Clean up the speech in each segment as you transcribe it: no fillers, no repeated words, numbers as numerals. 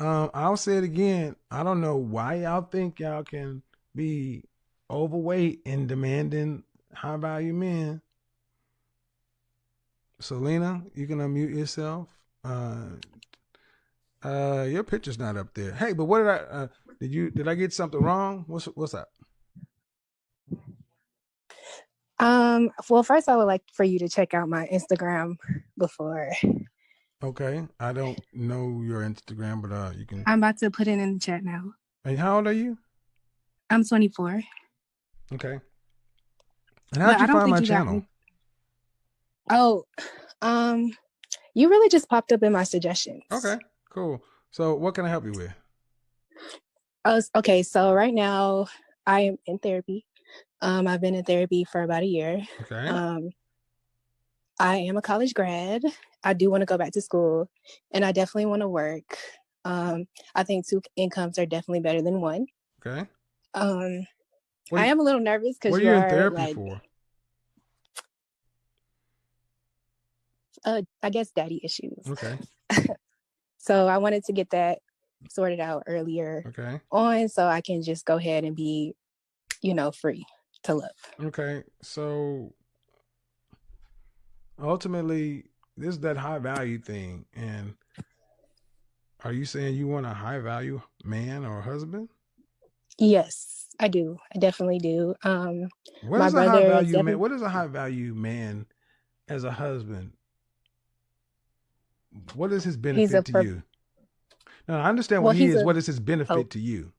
I'll say it again. I don't know why y'all think y'all can be overweight and demanding high value men. Selena, you can unmute yourself. Your picture's not up there. Hey, but what did I get something wrong? What's up? Well, first I would like for you to check out my Instagram before. Okay, I don't know your Instagram, but you can. I'm about to put it in the chat now. And how old are you? I'm 24. Okay. And how'd But you I don't find think my you got channel? me. Oh, um, you really just popped up in my suggestions. Okay, cool. So what can I help you with? Okay, so right now I am in therapy. I've been in therapy for about a year. Okay. I am a college grad. I do want to go back to school, and I definitely want to work. I think two incomes are definitely better than one. Okay. Um, What I am a little nervous what because are you you in are therapy like, for? I guess, daddy issues. Okay. So I wanted to get that sorted out earlier Okay. on, so I can just go ahead and be, free to love. Okay. So ultimately, this is that high value thing. And are you saying you want a high value man or husband? Yes, I do. I definitely do. What My is a high brother is value man? definitely, What is a high value man as a husband? What is his he's benefit to you? Now, I understand what he he's is. a, What is his oh, benefit to you?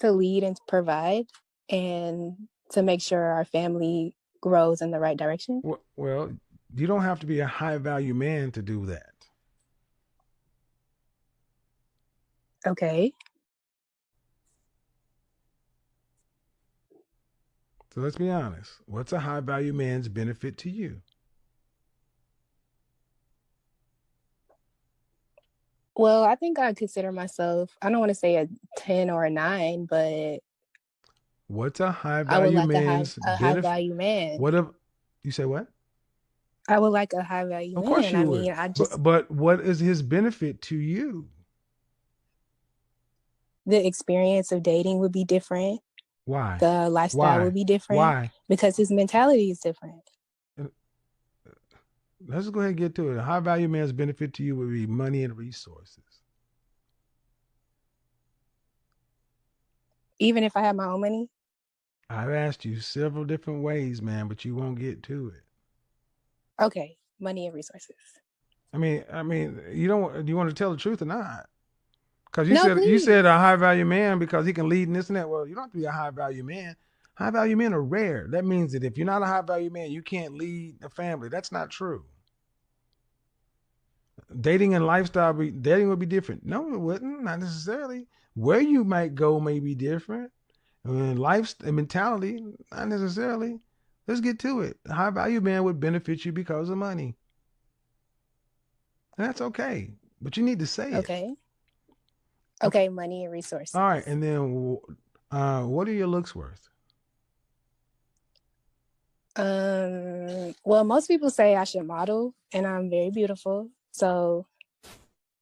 to lead and to provide and to make sure our family grows in the right direction. Well, you don't have to be a high value man to do that. Okay. So let's be honest. What's a high value man's benefit to you? Well, I think I consider myself, I don't want to say a 10 or a 9, but What's a high I would value like man's a high benefit? value man. What if you say what? I would like a high value Of course man. you I would. mean, But what is his benefit to you? the experience of dating would be different. Why? The lifestyle Why? would be different Why? because his mentality is different. Uh, Let's go ahead and get to it. A high value man's benefit to you would be money and resources. Even if I have my own money. I've asked you several different ways, man, but you won't get to it. Okay, money and resources. I mean, you don't. Do you want to tell the truth or not? Because you No, said you please. said a high value man because he can lead and this and that. Well, you don't have to be a high value man. High value men are rare. That means that if you're not a high value man, you can't lead a family. That's not true. Dating would be different. No, it wouldn't. Not necessarily. Where you might go may be different. And life and mentality, not necessarily. Let's get to it. A high value man would benefit you because of money. And that's okay. But you need to say it. Okay. Okay. Okay, money and resources. All right. And then what are your looks worth? Well, most people say I should model and I'm very beautiful. So,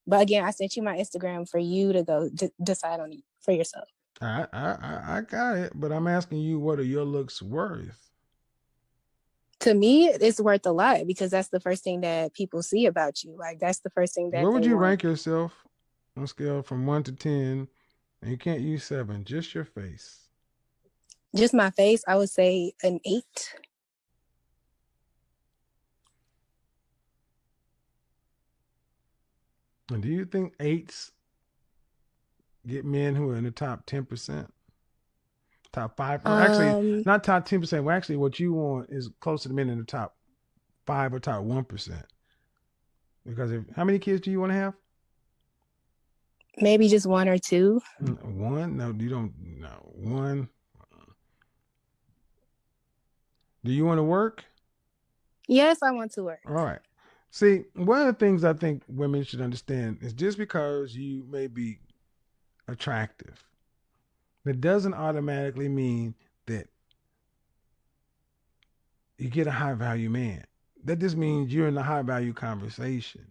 but again, I sent you my Instagram for you to go decide on it for yourself. I got it, but I'm asking you, what are your looks worth? To me, it's worth a lot because that's the first thing that people see about you. Like that's the first thing that Where would they you want. rank yourself on a scale from 1 to 10? And you can't use 7, just your face. Just my face, I would say an 8. And do you think 8s get men who are in the top 10%? Top 5? Well, actually, not top 10%. Well, actually, what you want is closer to men in the top 5 or top 1%. Because how many kids do you want to have? Maybe just 1 or 2. One? No, you don't. No, one. Do you want to work? Yes, I want to work. All right. See, one of the things I think women should understand is just because you may be attractive, that doesn't automatically mean that you get a high value man. That just means you're in a high value conversation.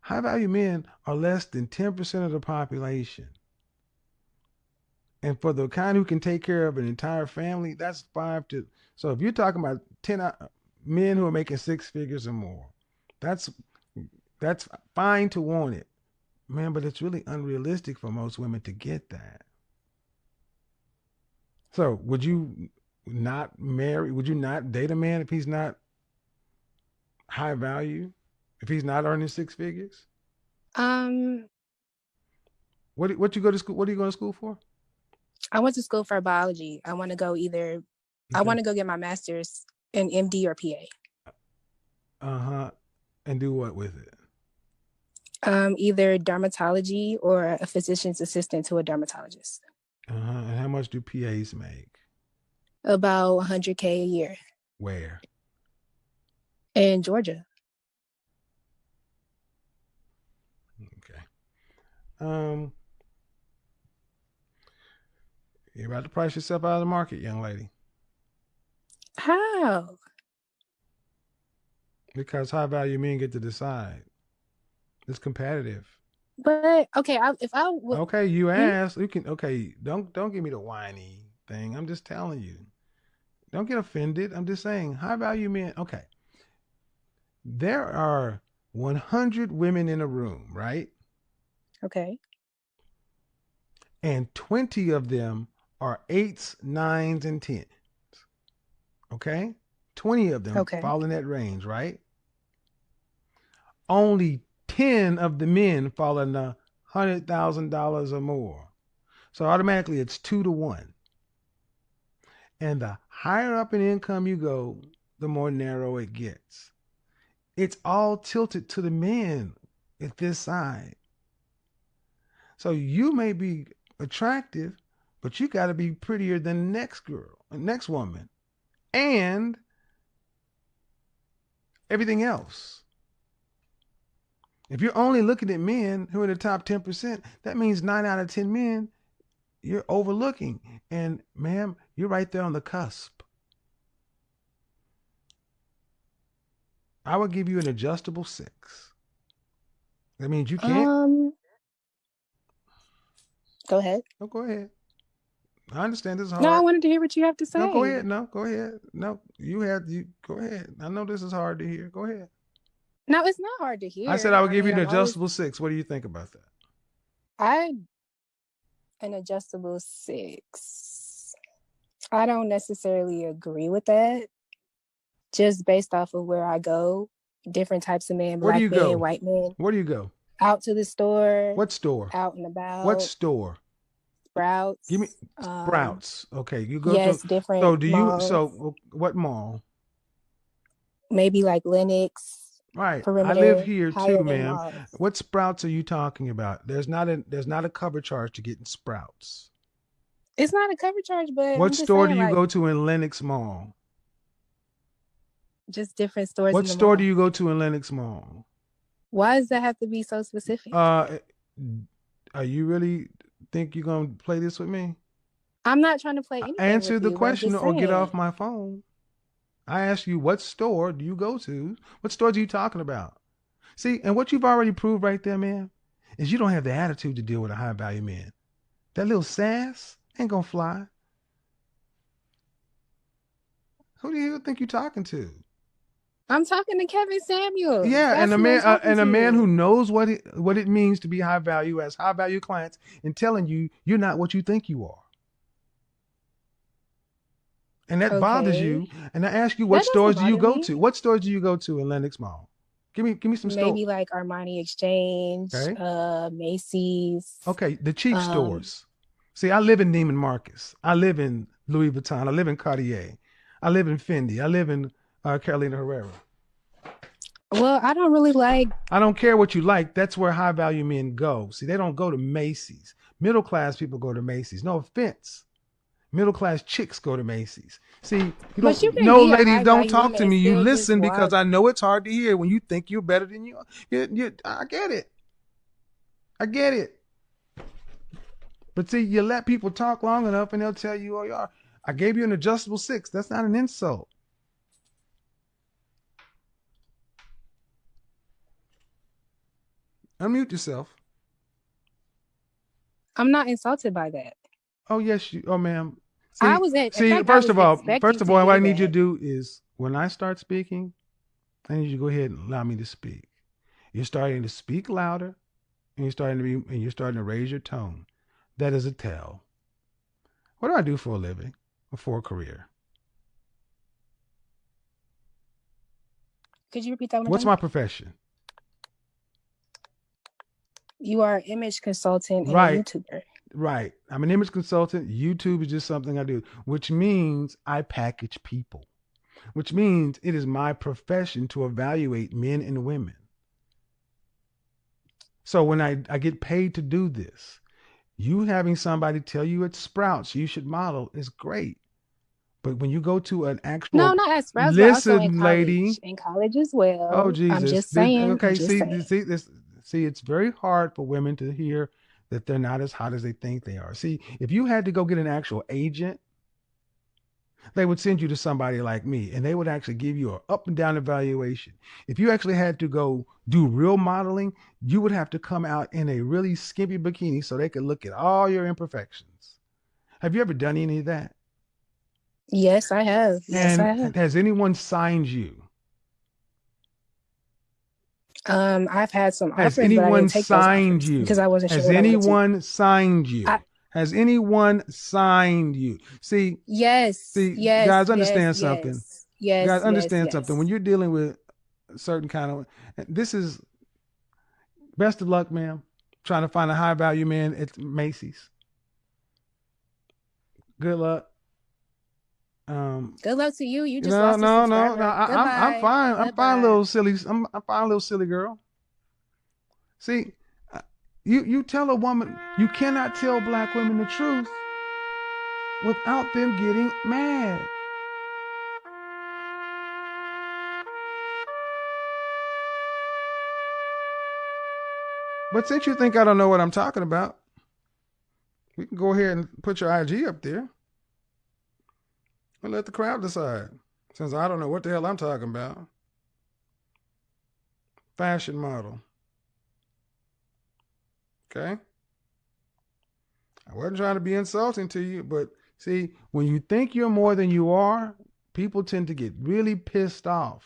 High value men are less than 10% of the population. And for the kind who can take care of an entire family, that's 5 to. So if you're talking about 10 men who are making 6 figures or more, that's that's fine to want it, man. But it's really unrealistic for most women to get that. So would you not marry? Would you not date a man if he's not high value? If he's not earning 6 figures? Um, What you go to school? What are you going to school for? I went to school for biology. I want to go either. I Okay. want to go get my master's in MD or PA. Uh-huh. And do what with it? Either dermatology or a physician's assistant to a dermatologist. Uh-huh. And how much do PAs make? About 100K a year. Where? In Georgia. Okay. You're about to price yourself out of the market, young lady. How? Because high value men get to decide. It's competitive. But okay, Okay, you asked. You can. Okay, don't give me the whiny thing. I'm just telling you. Don't get offended. I'm just saying high value men. Okay, there are 100 women in a room, right? Okay. And 20 of them are 8s, 9s, and 10s. Okay, 20 of them Okay. fall in that range, right? Only 10 of the men fall in the $100,000 or more. So automatically it's 2 to 1. And the higher up in income you go, the more narrow it gets. It's all tilted to the men at this side. So you may be attractive, but you got to be prettier than the next girl, the next woman, and everything else. If you're only looking at men who are in the top 10%, that means 9 out of 10 men you're overlooking. And ma'am, you're right there on the cusp. I would give you an adjustable 6. That means you can't. Go ahead. No, go ahead. I understand this is hard. No, I wanted to hear what you have to say. No, go ahead. No, go ahead. No, you go ahead. I know this is hard to hear. Go ahead. No, it's not hard to hear. I said I would give you an adjustable 6. What do you think about that? An adjustable 6. I don't necessarily agree with that. Just based off of where I go, different types of men, black men, white men. Where do you go? Out to the store. What store? Out and about. What store? Sprouts. Give me Sprouts. Okay, you go to different. So do malls. You? So what mall? Maybe like Lenox. Right. Perimeter, I live here too, ma'am. What Sprouts are you talking about? There's not a cover charge to get in Sprouts. It's not a cover charge, but what store do you go to in Lenox Mall? Just different stores. What store do you go to in Lenox Mall? Why does that have to be so specific? Are you really think you're gonna play this with me? I'm not trying to play anything. Answer the question or get off my phone. I asked you, what store do you go to? What stores are you talking about? See, and what you've already proved right there, man, is you don't have the attitude to deal with a high value man. That little sass ain't gonna fly. Who do you think you're talking to? I'm talking to Kevin Samuels. Yeah, and a man who knows what it means to be high value, has high value clients, and telling you you're not what you think you are. And that bothers you. And I ask you, what stores do you go to? What stores do you go to in Lenox Mall? Give me some stores. Maybe like Armani Exchange, Macy's. Okay, the cheap stores. See, I live in Neiman Marcus. I live in Louis Vuitton. I live in Cartier. I live in Fendi. I live in Carolina Herrera. Well, I don't really like. I don't care what you like. That's where high value men go. See, they don't go to Macy's. Middle class people go to Macy's. No offense. Middle class chicks go to Macy's. See, no, ladies, don't talk to me. You listen because I know it's hard to hear when you think you're better than you. I get it. I get it. But see, you let people talk long enough and they'll tell you, oh, you are. I gave you an adjustable 6. That's not an insult. Unmute yourself. I'm not insulted by that. Oh, yes. Oh, ma'am. First of all, what I need you to do is when I start speaking, I need you to go ahead and allow me to speak. You're starting to speak louder and you're starting to raise your tone. That is a tell. What do I do for a living or for a career? Could you repeat that one? What's my profession? You are an image consultant and a YouTuber. Right. I'm an image consultant. YouTube is just something I do, which means I package people, which means it is my profession to evaluate men and women. So when I get paid to do this, you having somebody tell you at Sprouts you should model is great. But when you go to an actual not at Sprouts, but also in college. In college as well. Oh, Jesus. I'm just saying. Okay, see, it's very hard for women to hear that they're not as hot as they think they are. See, if you had to go get an actual agent, they would send you to somebody like me and they would actually give you an up and down evaluation. If you actually had to go do real modeling, you would have to come out in a really skimpy bikini so they could look at all your imperfections. Have you ever done any of that? Yes, I have. Has anyone signed you? I've had some offers, has anyone signed you? Because I wasn't sure. Has anyone signed you? Has anyone signed you? See, guys, understand something. Guys, understand something. When you're dealing with a certain kind of, this is best of luck, ma'am. Trying to find a high value man at Macy's. Good luck. Good luck to you. You just lost a subscriber. I'm fine. I'm fine, little silly. I'm fine, little silly girl. See, you tell a woman you cannot tell black women the truth without them getting mad. But since you think I don't know what I'm talking about, we can go ahead and put your IG up there. And let the crowd decide, since I don't know what the hell I'm talking about. Fashion model. Okay? I wasn't trying to be insulting to you, but see, when you think you're more than you are, people tend to get really pissed off.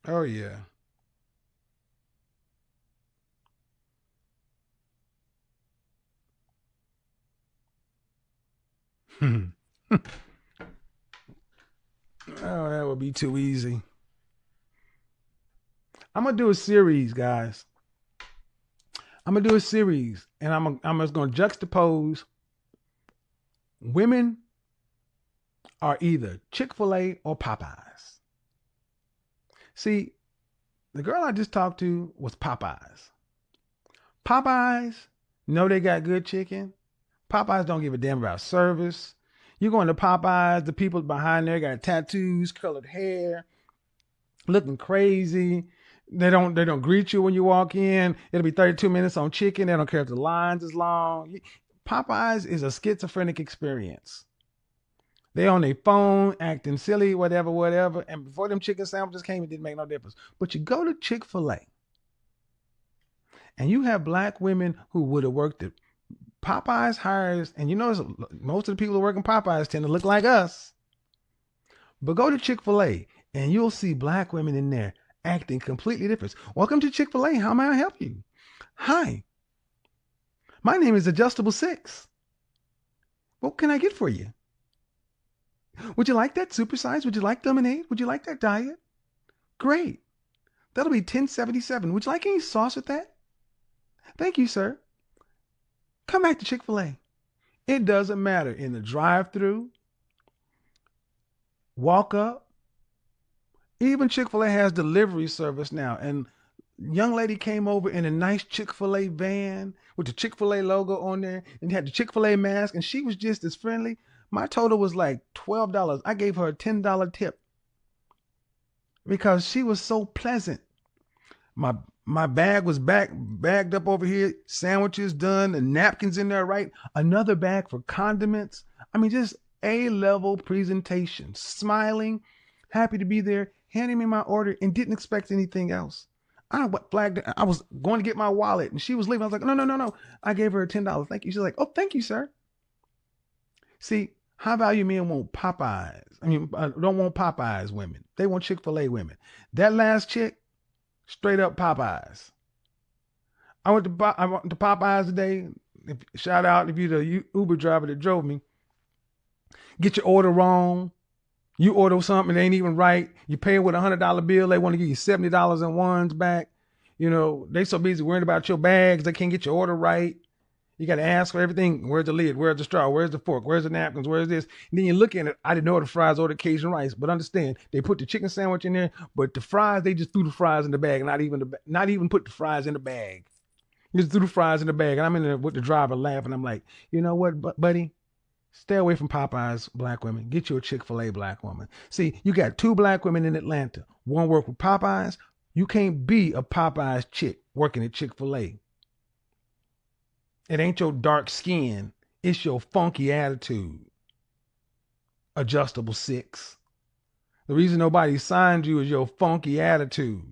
Oh, yeah. Oh, that would be too easy. I'm going to do a series, guys. I'm going to do a series, and I'm just going to juxtapose women are either Chick-fil-A or Popeyes. See, the girl I just talked to was Popeyes. Popeyes know they got good chicken. Popeyes don't give a damn about service. You go into Popeyes, the people behind there got tattoos, colored hair, looking crazy. They don't greet you when you walk in. It'll be 32 minutes on chicken. They don't care if the lines is long. Popeyes is a schizophrenic experience. They on their phone acting silly, whatever. And before them chicken sandwiches came, it didn't make no difference. But you go to Chick-fil-A and you have black women who would have worked at Popeyes hires, and you notice most of the people who work in Popeyes tend to look like us. But go to Chick-fil-A and you'll see black women in there acting completely different. Welcome to Chick-fil-A. How may I help you? Hi. My name is Adjustable 6. What can I get for you? Would you like that supersize? Would you like lemonade? Would you like that diet? Great. That'll be $10.77. Would you like any sauce with that? Thank you, sir. Come back to Chick-fil-A. It doesn't matter. In the drive-thru, walk up. Even Chick-fil-A has delivery service now. And young lady came over in a nice Chick-fil-A van with the Chick-fil-A logo on there and had the Chick-fil-A mask, and she was just as friendly. My total was like $12. I gave her a $10 tip because she was so pleasant. My My bag was bagged up over here, sandwiches done, the napkins in there, right? Another bag for condiments. I mean, just A-level presentation, smiling, happy to be there, handing me my order, and didn't expect anything else. I was going to get my wallet, and she was leaving. I was like, no. I gave her $10. Thank you. She's like, oh, thank you, sir. See, high value men want Popeyes. Don't want Popeyes women. They want Chick-fil-A women. That last chick, straight up Popeyes. I went to Popeyes today. Shout out if you're the Uber driver that drove me. Get your order wrong. You order something that ain't even right. You pay with $100 bill. They want to give you $70 in ones back. You know, they so busy worrying about your bags. They can't get your order right. You got to ask for everything. Where's the lid? Where's the straw? Where's the fork? Where's the napkins? Where's this? And then you look at it. I didn't order fries or the Cajun rice, but understand they put the chicken sandwich in there, but the fries, they just threw the fries in the bag, not even put the fries in the bag. Just threw the fries in the bag. And I'm in there with the driver laughing. I'm like, you know what, buddy? Stay away from Popeyes, black women. Get you a Chick-fil-A black woman. See, you got 2 black women in Atlanta. One work with Popeyes. You can't be a Popeyes chick working at Chick-fil-A. It ain't your dark skin. It's your funky attitude. Adjustable 6. The reason nobody signed you is your funky attitude.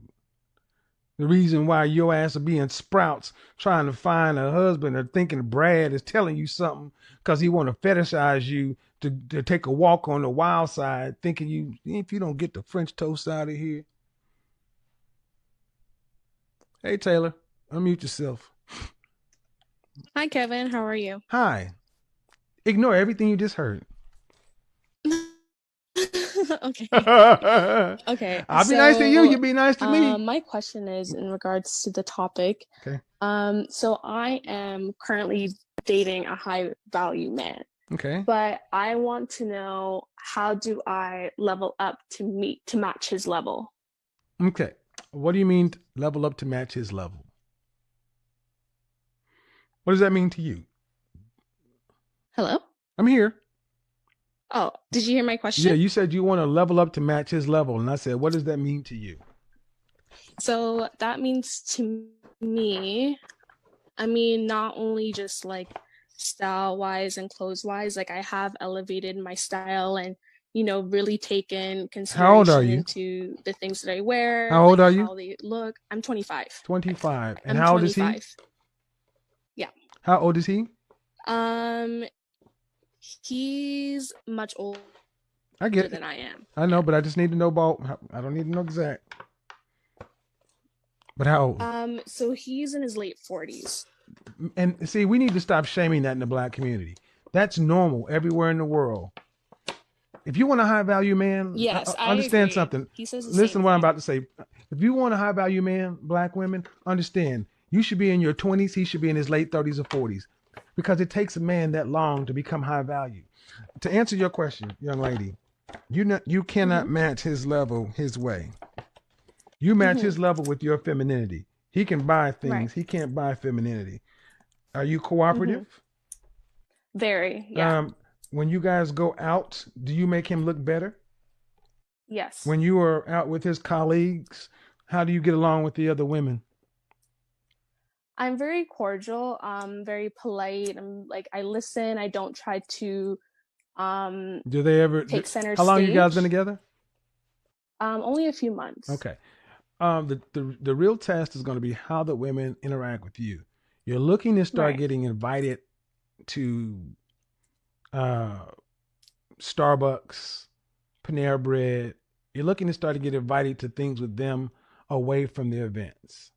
The reason why your ass are being sprouts trying to find a husband or thinking Brad is telling you something because he want to fetishize you to take a walk on the wild side, thinking if you don't get the French toast out of here. Hey, Taylor, unmute yourself. Hi, Kevin. How are you? Hi. Ignore everything you just heard. Okay. Okay. I'll be nice to you. You be nice to me. My question is in regards to the topic. Okay. So I am currently dating a high value man. Okay. But I want to know, how do I level up to match his level? Okay. What do you mean level up to match his level? What does that mean to you? Hello? I'm here. Oh, did you hear my question? Yeah, you said you want to level up to match his level. And I said, what does that mean to you? So that means to me, not only just like style wise and clothes wise, like I have elevated my style and, really taken consideration into the things that I wear. How old are you? How they look. I'm 25. 25. And how old is he? Yeah. How old is he? He's much older than I am. I know, but I just need to know I don't need to know exact. But how old? So he's in his late 40s. And see, we need to stop shaming that in the black community. That's normal everywhere in the world. If you want a high value man, yes, I understand agree. something. He says Listen to what I'm about to say. If you want a high value man, black women, understand you should be in your 20s. He should be in his late 30s or 40s. Because it takes a man that long to become high value. To answer your question, young lady, you cannot match his level his way. You match his level with your femininity. He can buy things. Right. He can't buy femininity. Are you cooperative? Very, yeah. When you guys go out, do you make him look better? Yes. When you are out with his colleagues, how do you get along with the other women? I'm very cordial, very polite. I listen. I don't try to do they ever take center stage. How long you guys been together? Only a few months. Okay. The real test is going to be how the women interact with you. You're looking to start getting invited to Starbucks, Panera Bread. You're looking to start to get invited to things with them away from the events.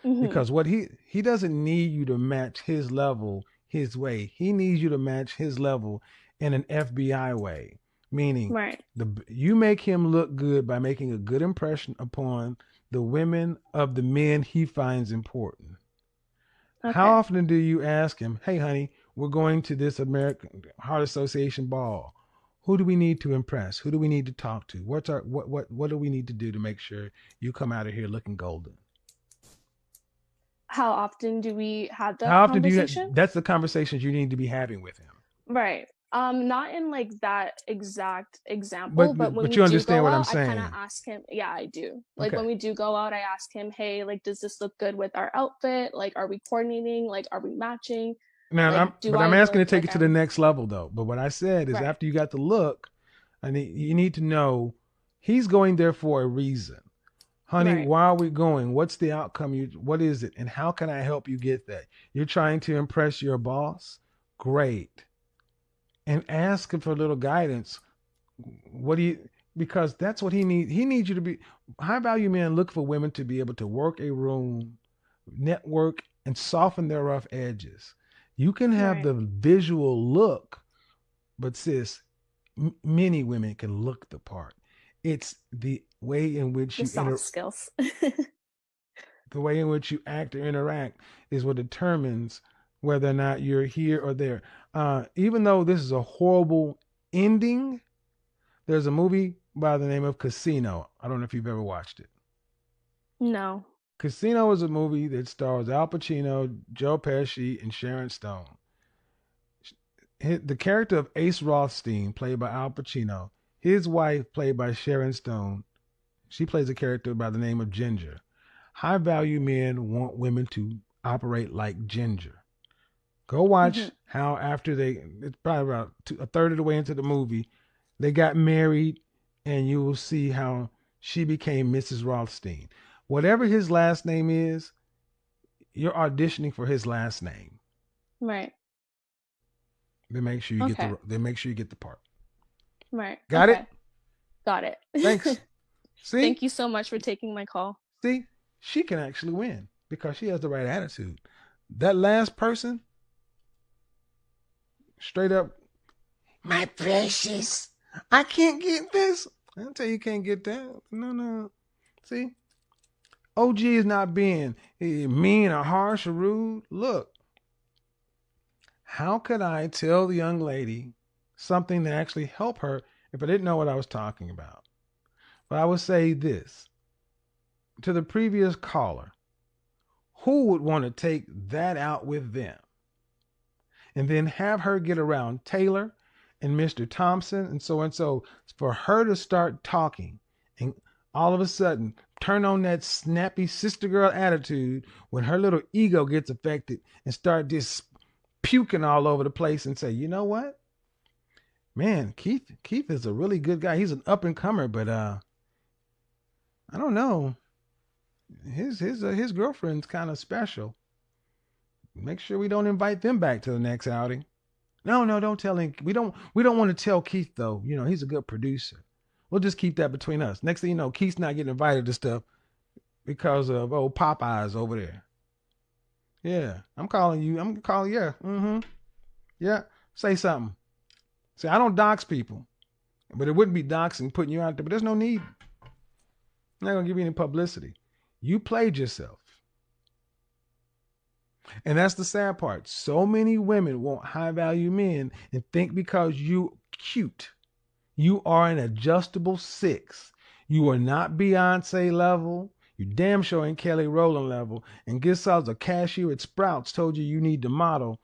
Because what he doesn't need you to match his level his way. He needs you to match his level in an FBI way. Meaning you make him look good by making a good impression upon the women of the men he finds important. Okay. How often do you ask him, hey, honey, we're going to this American Heart Association ball. Who do we need to impress? Who do we need to talk to? What do we need to do to make sure you come out of here looking golden? How often do we have that conversation? That's the conversations you need to be having with him. Right. Not in like that exact example, but when but we you do understand go what I'm out, I kind of saying. ask him. Yeah, I do. Like Okay. when we do go out, I ask him, hey, like, does this look good with our outfit? Like, are we coordinating? Like, are we matching? Now, Like, do I'm I asking to look take like it to the I'm next level, though. But what I said is, right? after you got the look, you need to know he's going there for a reason. Honey, Right. why are we going? What's the outcome? What is it? And how can I help you get that? You're trying to impress your boss? Great. And ask him for a little guidance. What do you, because that's what he needs. He needs you to be, high value men look for women to be able to work a room, network, and soften their rough edges. You can have Right. the visual look, but sis, many women can look the part. It's the way in which The soft skills. the way in which you act or interact is what determines whether or not you're here or there. Even though this is a horrible ending, there's a movie by the name of Casino. I don't know if you've ever watched it. No. Casino is a movie that stars Al Pacino, Joe Pesci, and Sharon Stone. The character of Ace Rothstein, played by Al Pacino, his wife, played by Sharon Stone, she plays a character by the name of Ginger. High value men want women to operate like Ginger. Go watch how after it's probably about a third of the way into the movie, they got married, and you will see how she became Mrs. Rothstein. Whatever his last name is, you're auditioning for his last name. Right. Then make sure you get the part. Right. Got it? Got it. Thanks. See? Thank you so much for taking my call. See, she can actually win because she has the right attitude. That last person, straight up, my precious, I can't get this. I'll tell you can't get that. No. See? OG is not being mean or harsh or rude. Look, how could I tell the young lady something that actually help her if I didn't know what I was talking about? But I would say this to the previous caller: who would want to take that out with them and then have her get around Taylor and Mr. Thompson and so for her to start talking and all of a sudden turn on that snappy sister girl attitude when her little ego gets affected and start just puking all over the place and say, you know what? Man, Keith is a really good guy. He's an up and comer, but I don't know. His girlfriend's kind of special. Make sure we don't invite them back to the next outing. No, don't tell him. We don't want to tell Keith though. You know, he's a good producer. We'll just keep that between us. Next thing you know, Keith's not getting invited to stuff because of old Popeyes over there. Yeah, I'm calling you. Yeah. Yeah. Say something. See, I don't dox people, but it wouldn't be doxing putting you out there. But there's no need. I'm not gonna give you any publicity. You played yourself. And that's the sad part. So many women want high value men and think because you cute, you are an adjustable 6. You are not Beyonce level. You damn sure ain't Kelly Rowland level. And guess I was a cashier at Sprouts told you need to model.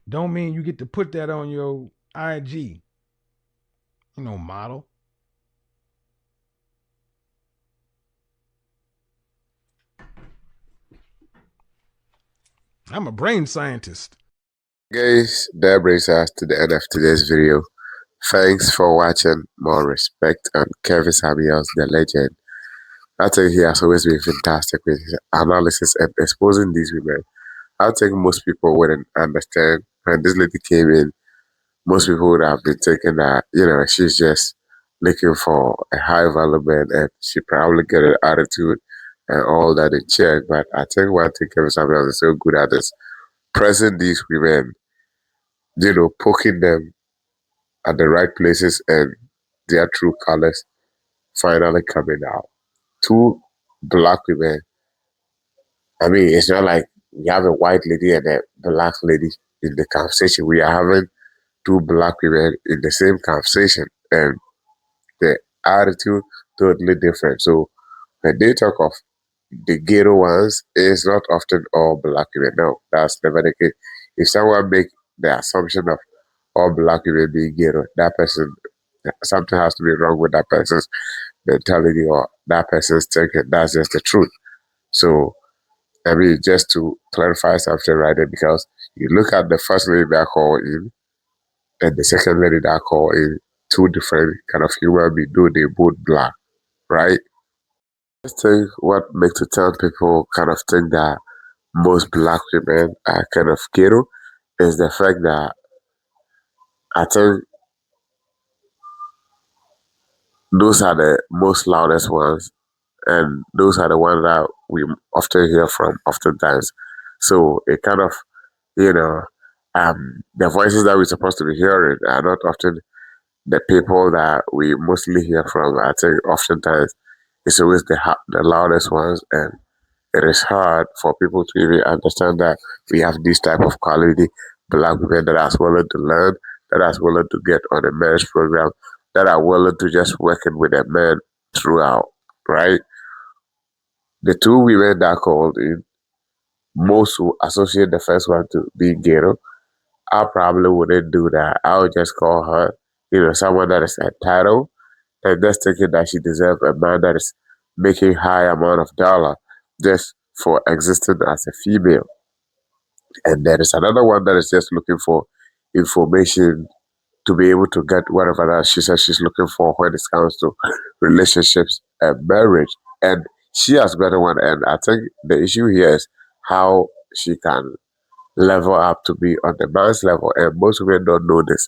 Don't mean you get to put that on your IG. You know, model. I'm a brain scientist. Guys, that brings us to the end of today's video. Thanks for watching. More respect on Kevin Samuels, the legend. I think he has always been fantastic with his analysis and exposing these women. I think most people wouldn't understand when this lady came in. Most people would have been thinking that, she's just looking for a high value man and she probably get an attitude and all that in check. But I think one thing Kevin Samuels is so good at is pressing these women, poking them at the right places and their true colors finally coming out. 2 black women. I mean, it's not like we have a white lady and a black lady in the conversation. We are having 2 black women in the same conversation, and the attitude totally different. So when they talk of the ghetto ones, it's not often all black women. No, that's never the case. If someone make the assumption all black women being ghetto. That person, something has to be wrong with that person's mentality or that person's thinking. That's just the truth. So, I mean, just to clarify something right there, because you look at the first lady that called in and the second lady that called in, two different kind of human beings, though they both black, right? I think what makes it tell people kind of think that most black women are kind of ghetto is the fact that I think those are the most loudest ones, and those are the ones that we often hear from oftentimes. So it kind of, you know, the voices that we're supposed to be hearing are not often the people that we mostly hear from. I think oftentimes it's always the loudest ones, and it is hard for people to even understand that we have this type of quality black women that are willing to learn, that are willing to get on a marriage program, that are willing to just working with a man throughout, right? The two women that called in, most who associate the first one to be ghetto, I probably wouldn't do that. I would just call her, someone that is entitled and just thinking that she deserves a man that is making high amount of dollar just for existing as a female. And there is another one that is just looking for information to be able to get whatever that she says she's looking for when it comes to relationships and marriage. And she has better one. And I think the issue here is how she can level up to be on the man's level. And most women don't know this.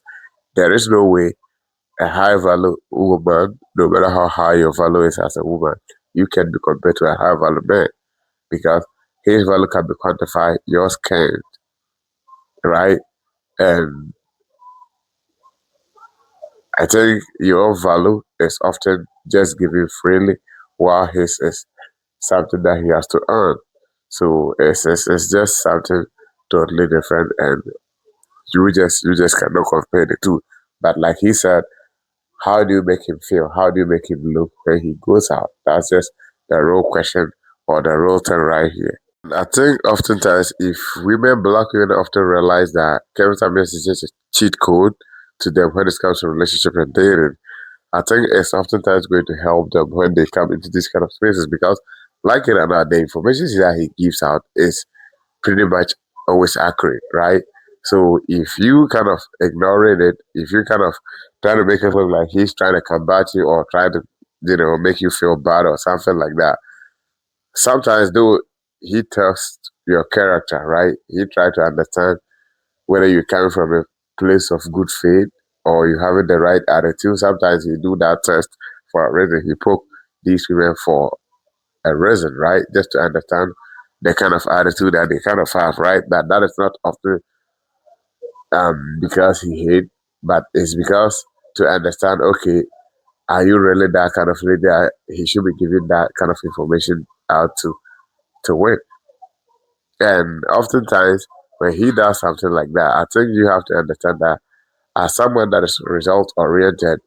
There is no way a high value woman, no matter how high your value is as a woman, you can be compared to a high value man because his value can be quantified, yours can't, right? And I think your value is often just given freely, while his is something that he has to earn. So it's just something totally different, and you just cannot compare the two. But like he said, how do you make him feel? How do you make him look when he goes out? That's just the real question or the real thing right here. I think oftentimes if black women often realize that Kevin Samuels is just a cheat code to them when it comes to relationship and dating, I think it's oftentimes going to help them when they come into these kind of spaces because, like it or not, the information that he gives out is pretty much always accurate, right? So if you kind of ignoring it, if you kind of trying to make it look like he's trying to combat you or trying to, make you feel bad or something like that, sometimes though he tests your character, right? He try to understand whether you're coming from a place of good faith or you having the right attitude. Sometimes he do that test for a reason. He poke these women for a reason, right? Just to understand the kind of attitude that they kind of have, right? That is not often because he hate, but it's because to understand, okay, are you really that kind of leader? He should be giving that kind of information out to win. And oftentimes when he does something like that, I think you have to understand that as someone that is result oriented,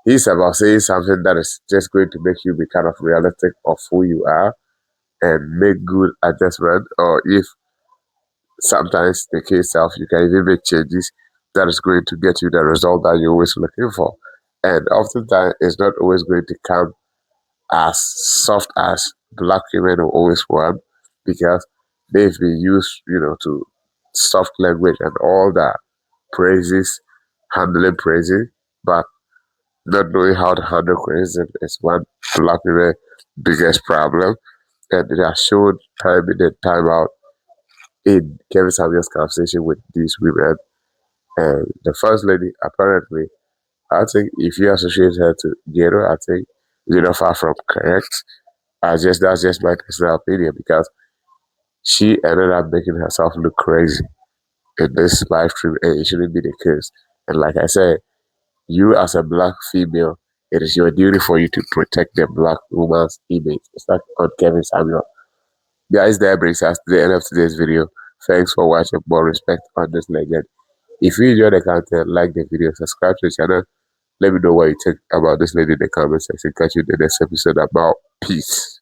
he's about saying something that is just going to make you be kind of realistic of who you are and make good adjustment, or if sometimes the case self you can even make changes that is going to get you the result that you're always looking for. And oftentimes it's not always going to come as soft as black women will always want because they've been used, to soft language and all that praises, handling praising, but not knowing how to handle criticism is one black women biggest problem. And it has shown time in and time out in Kevin Samuel's conversation with these women. And the first lady, apparently, I think if you associate her to ghetto, I think you're not far from correct. That's just my personal opinion because she ended up making herself look crazy in this live stream, and it shouldn't be the case. And like I said, you as a black female, it is your duty for you to protect the black woman's image. It's not on Kevin Samuel. Guys, that brings us to the end of today's video. Thanks for watching. More respect on this legend. If you enjoy the content, like the video, subscribe to the channel. Let me know what you think about this lady in the comment section. Catch you in the next episode about peace.